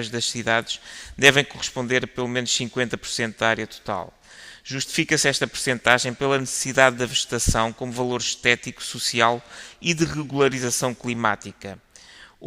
das cidades devem corresponder a pelo menos 50% da área total. Justifica-se esta percentagem pela necessidade da vegetação como valor estético, social e de regularização climática.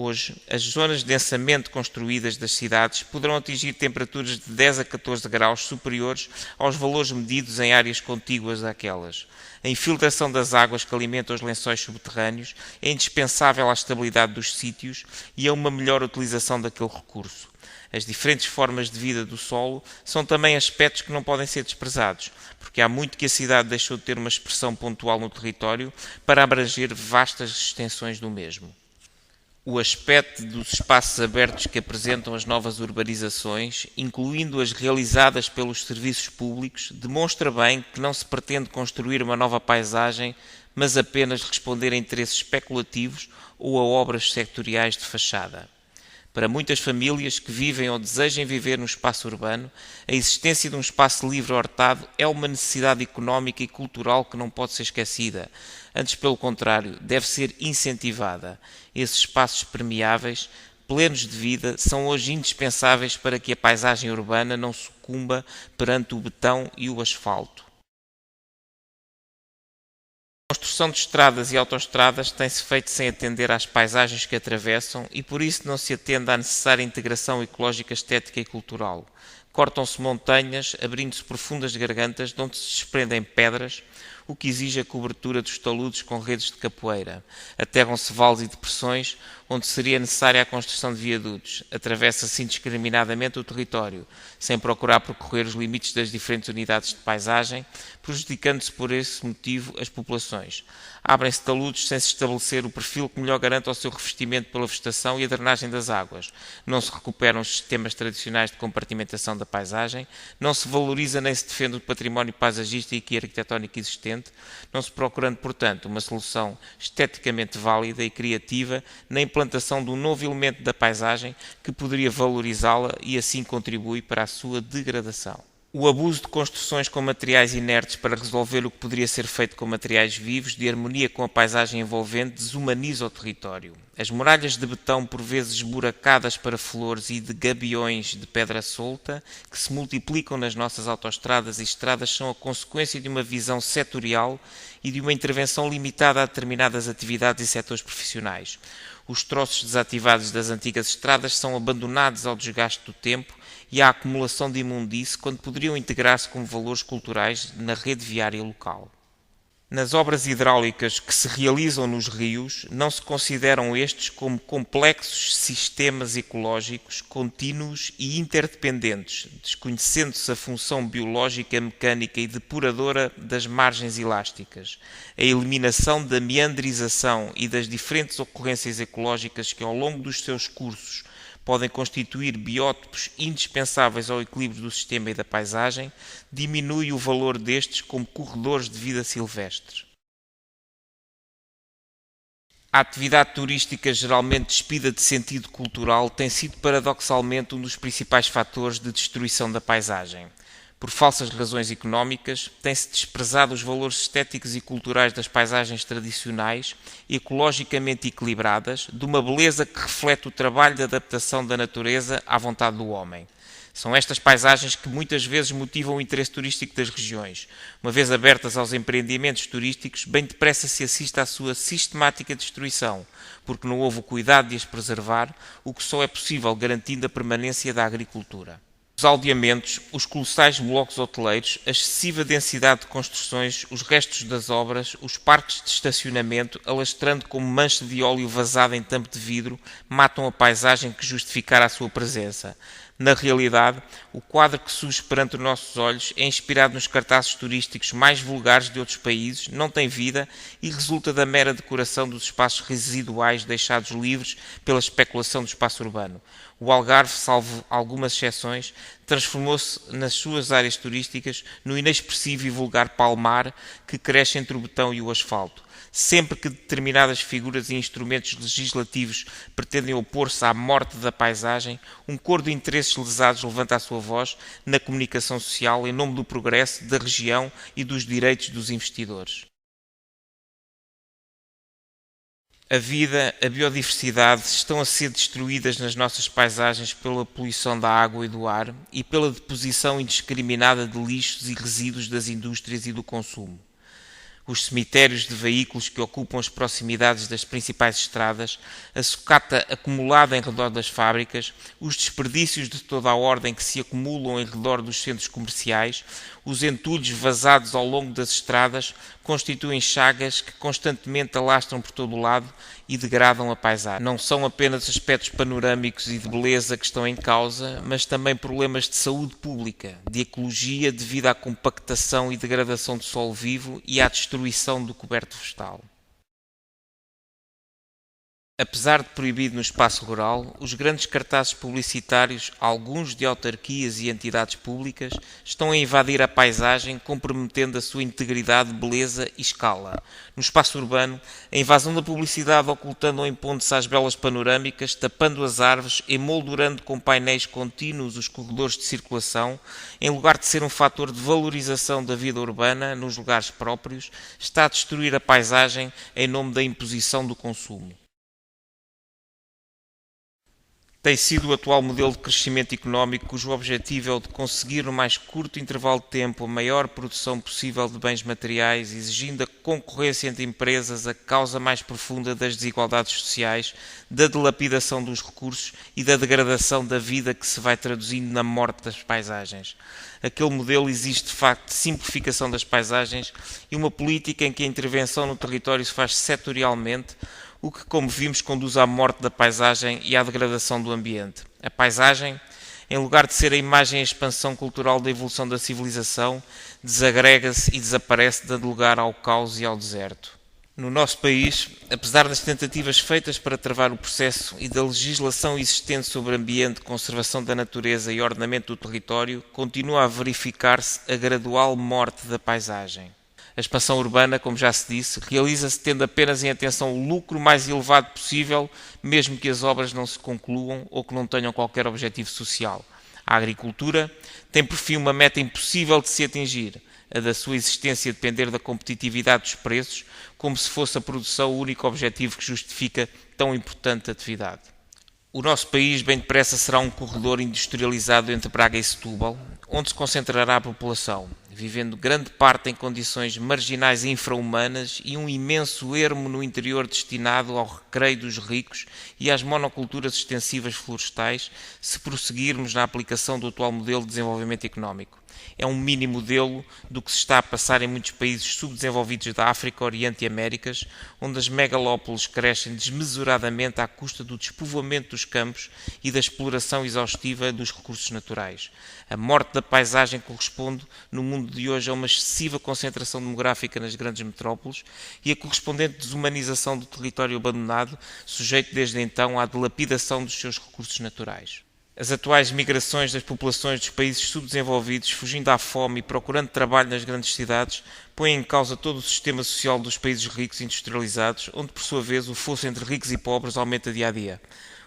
Hoje, as zonas densamente construídas das cidades poderão atingir temperaturas de 10 a 14 graus superiores aos valores medidos em áreas contíguas àquelas. A infiltração das águas que alimentam os lençóis subterrâneos é indispensável à estabilidade dos sítios e a uma melhor utilização daquele recurso. As diferentes formas de vida do solo são também aspectos que não podem ser desprezados, porque há muito que a cidade deixou de ter uma expressão pontual no território para abranger vastas extensões do mesmo. O aspecto dos espaços abertos que apresentam as novas urbanizações, incluindo as realizadas pelos serviços públicos, demonstra bem que não se pretende construir uma nova paisagem, mas apenas responder a interesses especulativos ou a obras sectoriais de fachada. Para muitas famílias que vivem ou desejem viver no espaço urbano, a existência de um espaço livre hortado é uma necessidade económica e cultural que não pode ser esquecida. Antes, pelo contrário, deve ser incentivada. Esses espaços permeáveis, plenos de vida, são hoje indispensáveis para que a paisagem urbana não sucumba perante o betão e o asfalto. A construção de estradas e autoestradas tem-se feito sem atender às paisagens que atravessam e por isso não se atende à necessária integração ecológica, estética e cultural. Cortam-se montanhas, abrindo-se profundas gargantas de onde se desprendem pedras, o que exige a cobertura dos taludes com redes de capoeira. Aterram-se vales e depressões, onde seria necessária a construção de viadutos. Atravessa-se indiscriminadamente o território, sem procurar percorrer os limites das diferentes unidades de paisagem, prejudicando-se por esse motivo as populações. Abrem-se taludes sem se estabelecer o perfil que melhor garanta o seu revestimento pela vegetação e a drenagem das águas. Não se recuperam os sistemas tradicionais de compartimentação da paisagem, não se valoriza nem se defende o património paisagístico e arquitetónico existente, não se procurando, portanto, uma solução esteticamente válida e criativa na implantação de um novo elemento da paisagem que poderia valorizá-la e assim contribui para a sua degradação. O abuso de construções com materiais inertes para resolver o que poderia ser feito com materiais vivos, de harmonia com a paisagem envolvente, desumaniza o território. As muralhas de betão, por vezes esburacadas para flores e de gabiões de pedra solta, que se multiplicam nas nossas autoestradas e estradas, são a consequência de uma visão setorial e de uma intervenção limitada a determinadas atividades e setores profissionais. Os troços desativados das antigas estradas são abandonados ao desgaste do tempo e à acumulação de imundície quando poderiam integrar-se como valores culturais na rede viária local. Nas obras hidráulicas que se realizam nos rios, não se consideram estes como complexos sistemas ecológicos contínuos e interdependentes, desconhecendo-se a função biológica, mecânica e depuradora das margens elásticas, a eliminação da meandrização e das diferentes ocorrências ecológicas que ao longo dos seus cursos podem constituir biótopos indispensáveis ao equilíbrio do sistema e da paisagem, diminui o valor destes como corredores de vida silvestre. A atividade turística, geralmente despida de sentido cultural, tem sido paradoxalmente um dos principais fatores de destruição da paisagem. Por falsas razões económicas, tem-se desprezado os valores estéticos e culturais das paisagens tradicionais, ecologicamente equilibradas, de uma beleza que reflete o trabalho de adaptação da natureza à vontade do homem. São estas paisagens que muitas vezes motivam o interesse turístico das regiões. Uma vez abertas aos empreendimentos turísticos, bem depressa se assiste à sua sistemática destruição, porque não houve o cuidado de as preservar, o que só é possível garantindo a permanência da agricultura. Os aldeamentos, os colossais blocos hoteleiros, a excessiva densidade de construções, os restos das obras, os parques de estacionamento, alastrando como mancha de óleo vazada em tampo de vidro, matam a paisagem que justificara a sua presença. Na realidade, o quadro que surge perante os nossos olhos é inspirado nos cartazes turísticos mais vulgares de outros países, não tem vida e resulta da mera decoração dos espaços residuais deixados livres pela especulação do espaço urbano. O Algarve, salvo algumas exceções, transformou-se nas suas áreas turísticas no inexpressivo e vulgar palmar que cresce entre o betão e o asfalto. Sempre que determinadas figuras e instrumentos legislativos pretendem opor-se à morte da paisagem, um coro de interesses lesados levanta a sua voz na comunicação social em nome do progresso, da região e dos direitos dos investidores. A vida, a biodiversidade estão a ser destruídas nas nossas paisagens pela poluição da água e do ar e pela deposição indiscriminada de lixos e resíduos das indústrias e do consumo. Os cemitérios de veículos que ocupam as proximidades das principais estradas, a sucata acumulada em redor das fábricas, os desperdícios de toda a ordem que se acumulam em redor dos centros comerciais, os entulhos vazados ao longo das estradas constituem chagas que constantemente alastram por todo o lado e degradam a paisagem. Não são apenas aspectos panorâmicos e de beleza que estão em causa, mas também problemas de saúde pública, de ecologia devido à compactação e degradação do solo vivo e à destruição do coberto vegetal. Apesar de proibido no espaço rural, os grandes cartazes publicitários, alguns de autarquias e entidades públicas, estão a invadir a paisagem, comprometendo a sua integridade, beleza e escala. No espaço urbano, a invasão da publicidade ocultando ou impondo-se às belas panorâmicas, tapando as árvores, emoldurando com painéis contínuos os corredores de circulação, em lugar de ser um fator de valorização da vida urbana nos lugares próprios, está a destruir a paisagem em nome da imposição do consumo. Tem sido o atual modelo de crescimento económico cujo objetivo é o de conseguir no mais curto intervalo de tempo a maior produção possível de bens materiais, exigindo a concorrência entre empresas, a causa mais profunda das desigualdades sociais, da dilapidação dos recursos e da degradação da vida que se vai traduzindo na morte das paisagens. Aquele modelo exige de facto simplificação das paisagens e uma política em que a intervenção no território se faz setorialmente, o que, como vimos, conduz à morte da paisagem e à degradação do ambiente. A paisagem, em lugar de ser a imagem e a expansão cultural da evolução da civilização, desagrega-se e desaparece, dando lugar ao caos e ao deserto. No nosso país, apesar das tentativas feitas para travar o processo e da legislação existente sobre ambiente, conservação da natureza e ordenamento do território, continua a verificar-se a gradual morte da paisagem. A expansão urbana, como já se disse, realiza-se tendo apenas em atenção o lucro mais elevado possível, mesmo que as obras não se concluam ou que não tenham qualquer objetivo social. A agricultura tem por fim uma meta impossível de se atingir, a da sua existência depender da competitividade dos preços, como se fosse a produção o único objetivo que justifica tão importante atividade. O nosso país bem depressa será um corredor industrializado entre Braga e Setúbal, onde se concentrará a população, vivendo grande parte em condições marginais e infra-humanas e um imenso ermo no interior destinado ao recreio dos ricos e às monoculturas extensivas florestais, se prosseguirmos na aplicação do atual modelo de desenvolvimento económico. É um mini modelo do que se está a passar em muitos países subdesenvolvidos da África, Oriente e Américas, onde as megalópolis crescem desmesuradamente à custa do despovoamento dos campos e da exploração exaustiva dos recursos naturais. A morte da paisagem corresponde, no mundo de hoje, a uma excessiva concentração demográfica nas grandes metrópoles e a correspondente desumanização do território abandonado, sujeito desde então à dilapidação dos seus recursos naturais. As atuais migrações das populações dos países subdesenvolvidos, fugindo à fome e procurando trabalho nas grandes cidades, põem em causa todo o sistema social dos países ricos e industrializados, onde, por sua vez, o fosso entre ricos e pobres aumenta dia a dia.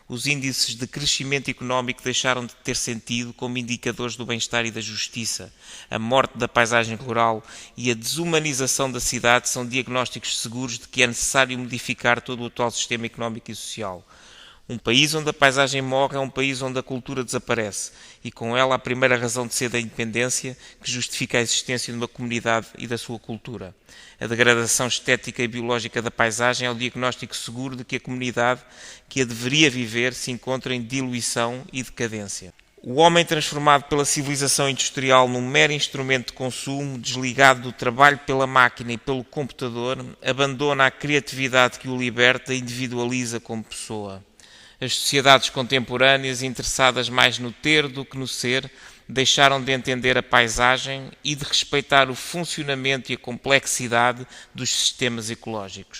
Os índices de crescimento económico deixaram de ter sentido como indicadores do bem-estar e da justiça. A morte da paisagem rural e a desumanização da cidade são diagnósticos seguros de que é necessário modificar todo o atual sistema económico e social. Um país onde a paisagem morre é um país onde a cultura desaparece e com ela a primeira razão de ser da independência que justifica a existência de uma comunidade e da sua cultura. A degradação estética e biológica da paisagem é o diagnóstico seguro de que a comunidade que a deveria viver se encontra em diluição e decadência. O homem transformado pela civilização industrial num mero instrumento de consumo, desligado do trabalho pela máquina e pelo computador, abandona a criatividade que o liberta e individualiza como pessoa. As sociedades contemporâneas, interessadas mais no ter do que no ser, deixaram de entender a paisagem e de respeitar o funcionamento e a complexidade dos sistemas ecológicos.